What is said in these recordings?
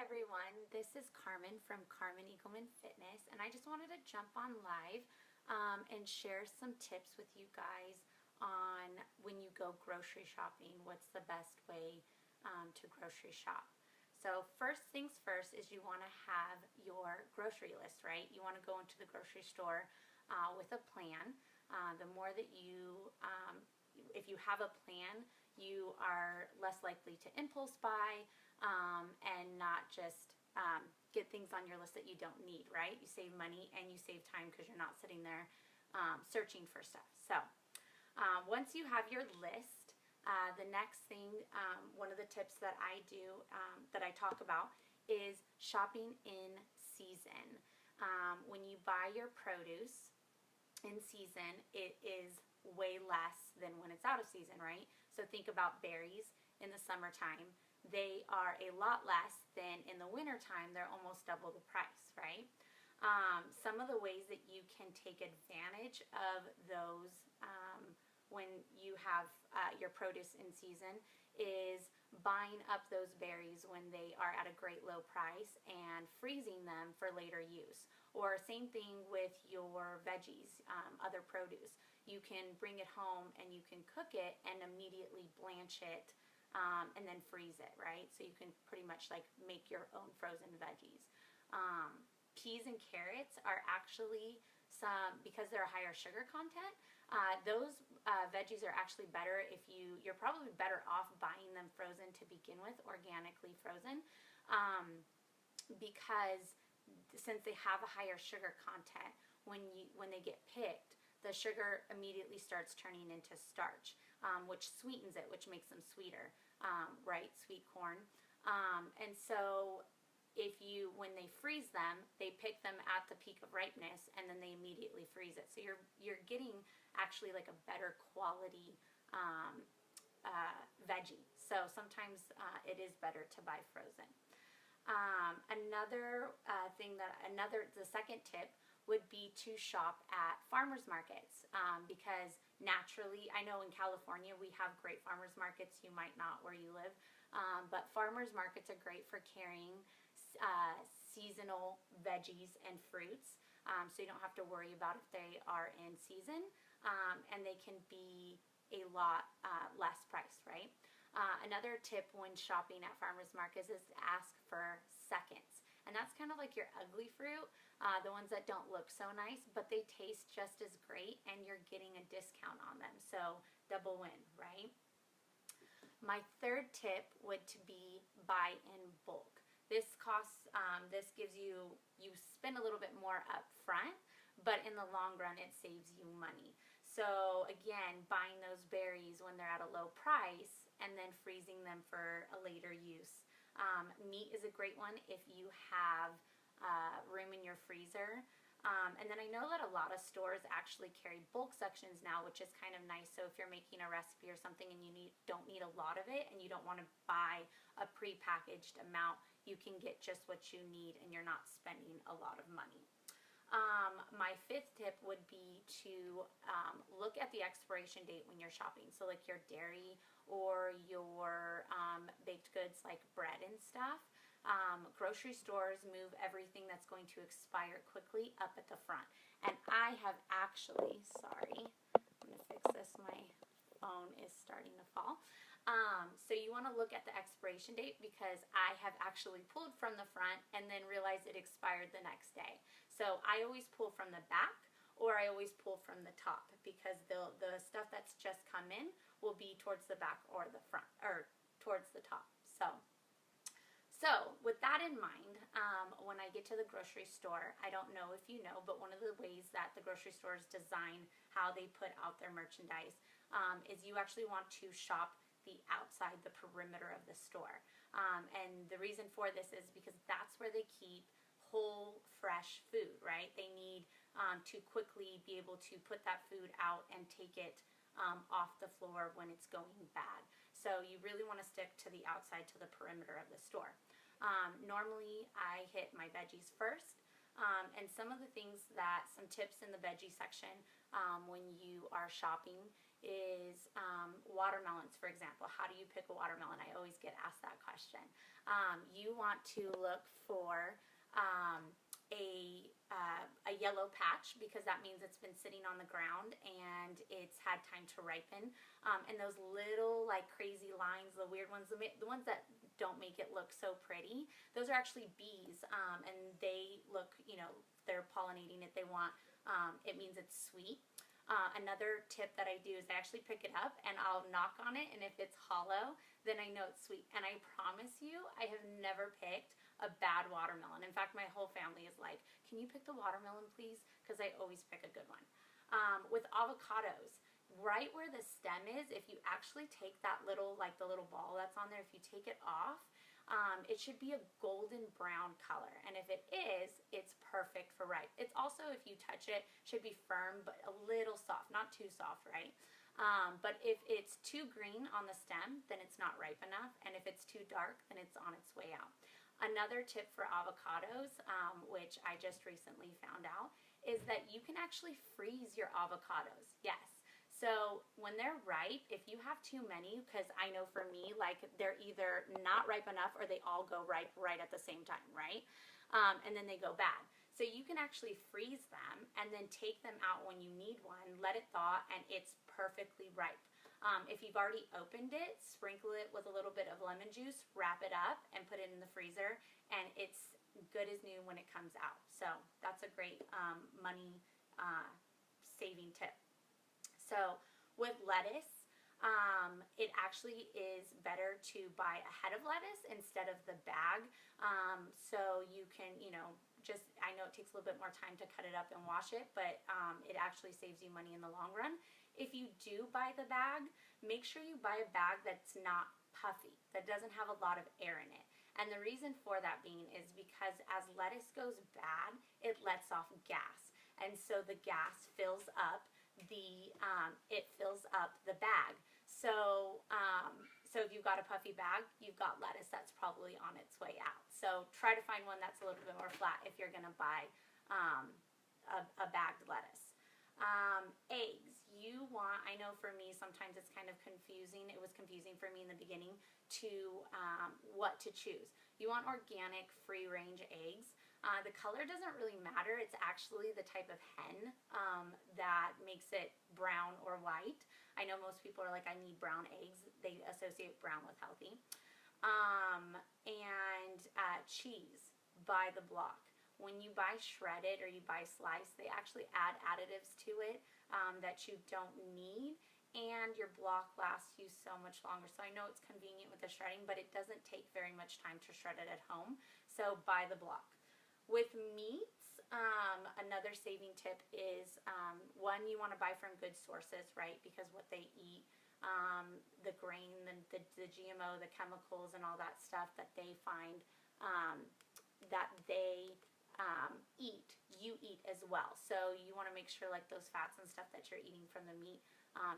everyone, this is Carmen from Carmen Eagleman Fitness, and I just wanted to jump on live and share some tips with you guys on when you go grocery shopping, what's the best way to grocery shop. So first things first is you want to have your grocery list, right? You want to go into the grocery store with a plan. The more that you, if you have a plan, you are less likely to impulse buy and not just get things on your list that you don't need, right? You save money and you save time because you're not sitting there searching for stuff. So once you have your list, the next thing, one of the tips that I do, that I talk about, is shopping in season. When you buy your produce in season, it is way less than when it's out of season, right? So think about berries in the summertime. They are a lot less than in the wintertime. They're almost double the price, right? Some of the ways that you can take advantage of those when you have your produce in season is buying up those berries when they are at a great low price and freezing them for later use. Or same thing with your veggies, other produce. You can bring it home and you can cook it and immediately blanch it and then freeze it, right? So you can pretty much like make your own frozen veggies. Peas and carrots are actually because they're a higher sugar content, those veggies are actually better if you're probably better off buying them frozen to begin with, organically frozen, because since they have a higher sugar content, when they get picked, the sugar immediately starts turning into starch, which sweetens it, which makes them sweeter, right? Sweet corn. And so when they freeze them, they pick them at the peak of ripeness and then they immediately freeze it. So you're getting actually like a better quality veggie. So sometimes it is better to buy frozen. The second tip would be to shop at farmers markets, because naturally, I know in California we have great farmers markets. You might not where you live, but farmers markets are great for carrying seasonal veggies and fruits, so you don't have to worry about if they are in season, and they can be a lot less priced, right? Another tip when shopping at farmers markets is to ask for seconds. And that's kind of like your ugly fruit, the ones that don't look so nice, but they taste just as great and you're getting a discount on them. So double win, right? My third tip would to be buy in bulk. This costs, this gives you spend a little bit more up front, but in the long run it saves you money. So again, buying those berries when they're at a low price and then freezing them for a later use. Meat is a great one if you have room in your freezer. And then I know that a lot of stores actually carry bulk sections now, which is kind of nice. So if you're making a recipe or something and you don't need a lot of it and you don't want to buy a prepackaged amount, you can get just what you need and you're not spending a lot of money. My fifth tip would be to look at the expiration date when you're shopping. So like your dairy or your baked goods like bread and stuff. Grocery stores move everything that's going to expire quickly up at the front. And I have actually, sorry, I'm going to fix this, my phone is starting to fall. So you want to look at the expiration date because I have actually pulled from the front and then realized it expired the next day. So I always pull from the back or I always pull from the top because the stuff that's just come in will be towards the back or the front or towards the top. So with that in mind, when I get to the grocery store, I don't know if you know, but one of the ways that the grocery stores design how they put out their merchandise is you actually want to shop the outside, the perimeter of the store. And the reason for this is because that's where they keep whole, fresh food, right? They need to quickly be able to put that food out and take it off the floor when it's going bad. So you really want to stick to the outside, to the perimeter of the store. Normally I hit my veggies first, and some of the things some tips in the veggie section when you are shopping is watermelons, for example. How do you pick a watermelon? I always get asked that question. You want to look for a yellow patch, because that means it's been sitting on the ground and it's had time to ripen. And those little like crazy lines, the weird ones, the ones that don't make it look so pretty, those are actually bees, and they look, they're pollinating it. They want, it means it's sweet. Another tip that I do is I actually pick it up and I'll knock on it, and if it's hollow, then I know it's sweet. And I promise you, I have never picked a bad watermelon. In fact, my whole family is like, can you pick the watermelon, please? Because I always pick a good one. With avocados, right where the stem is, if you actually take that little, like the little ball that's on there, if you take it off, it should be a golden brown color, and if it is, it's perfect for ripe. It's also, if you touch it, should be firm but a little soft, not too soft, right? But if it's too green on the stem, then it's not ripe enough, and if it's too dark, then it's on its way out. Another tip for avocados, which I just recently found out, is that you can actually freeze your avocados. Yes. So when they're ripe, if you have too many, because I know for me, like they're either not ripe enough or they all go ripe right at the same time, right? And then they go bad. So you can actually freeze them and then take them out when you need one, let it thaw, and it's perfectly ripe. If you've already opened it, sprinkle it with a little bit of lemon juice, wrap it up, and put it in the freezer, and it's good as new when it comes out. So that's a great money saving tip. So with lettuce, it actually is better to buy a head of lettuce instead of the bag. So you can, I know it takes a little bit more time to cut it up and wash it, but it actually saves you money in the long run. If you do buy the bag, make sure you buy a bag that's not puffy, that doesn't have a lot of air in it. And the reason for that being is because as lettuce goes bad, it lets off gas. And so the gas fills up the bag. So if you've got a puffy bag, you've got lettuce that's probably on its way out. So try to find one that's a little bit more flat if you're going to buy a bagged lettuce. Eggs. I know for me sometimes it's kind of confusing. It was confusing for me in the beginning to what to choose. You want organic, free-range eggs. The color doesn't really matter. It's actually the type of hen that makes it brown or white. I know most people are like, I need brown eggs. They associate brown with healthy. And cheese by the block. When you buy shredded or you buy sliced, they actually add additives to it that you don't need, and your block lasts you so much longer. So I know it's convenient with the shredding, but it doesn't take very much time to shred it at home. So buy the block. With meats, another saving tip is, one, you want to buy from good sources, right? Because what they eat, the grain, the GMO, the chemicals, and all that stuff that they find that they eat, you eat as well. So you want to make sure like those fats and stuff that you're eating from the meat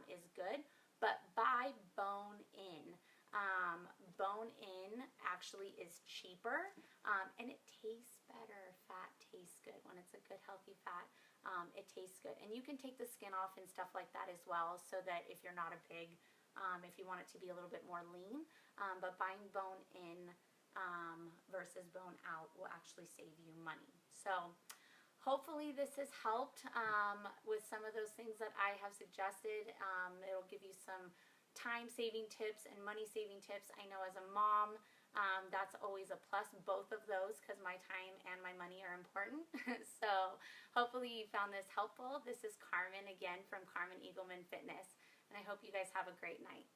is good. But buy bone in. Bone in actually is cheaper, and it tastes better. Fat tastes good. When it's a good healthy fat, it tastes good. And you can take the skin off and stuff like that as well, so that if you're not a pig, if you want it to be a little bit more lean, but buying bone in versus bone out will actually save you money. So hopefully this has helped with some of those things that I have suggested. It'll give you some time-saving tips and money-saving tips. I know as a mom, that's always a plus, both of those, because my time and my money are important. So hopefully you found this helpful. This is Carmen again from Carmen Eagleman Fitness, and I hope you guys have a great night.